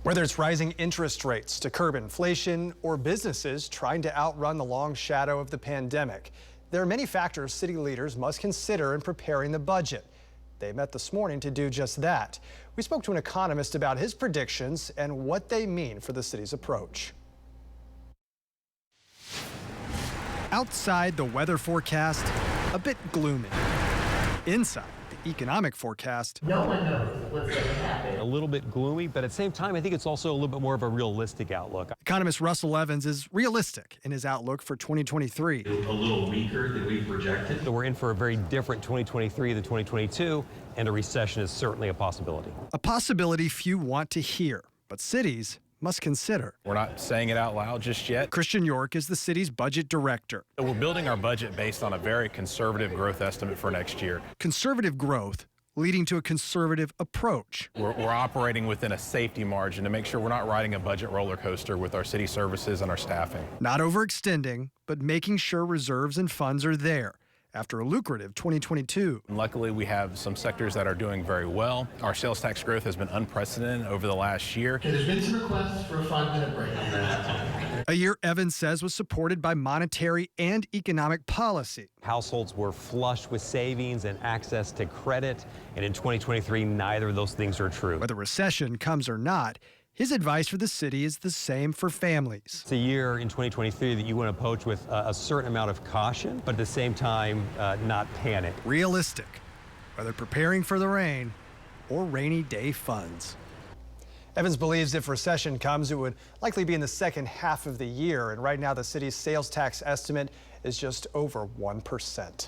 Whether it's rising interest rates to curb inflation or businesses trying to outrun the long shadow of the pandemic, there are many factors city leaders must consider in preparing the budget. They met this morning to do just that. We spoke to an economist about his predictions and what they mean for the city's approach. Outside, the weather forecast a bit gloomy. Inside, the economic forecast, no one knows what's going to happen. A little bit gloomy, but at the same time, I think it's also a little bit more of a realistic outlook. Economist Russell Evans is realistic in his outlook for 2023. A little weaker than we projected. So we're in for a very different 2023 than 2022, and a recession is certainly a possibility. A possibility few want to hear, but cities must consider. We're not saying it out loud just yet. Christian York is the city's budget director. We're building our budget based on a very conservative growth estimate for next year. Conservative growth leading to a conservative approach. We're operating within a safety margin to make sure we're not riding a budget roller coaster with our city services and our staffing. Not overextending, but making sure reserves and funds are there after a lucrative 2022. And luckily, we have some sectors that are doing very well. Our sales tax growth has been unprecedented over the last year. Okay, there's been some requests for a 5-minute break on that. A year Evans says was supported by monetary and economic policy. Households were flush with savings and access to credit, and in 2023, neither of those things are true. Whether recession comes or not, his advice for the city is the same for families. It's a year in 2023 that you want to approach with a certain amount of caution, but at the same time, not panic. Realistic, whether preparing for the rain or rainy day funds. Evans believes if recession comes, it would likely be in the second half of the year. And right now, the city's sales tax estimate is just over 1%.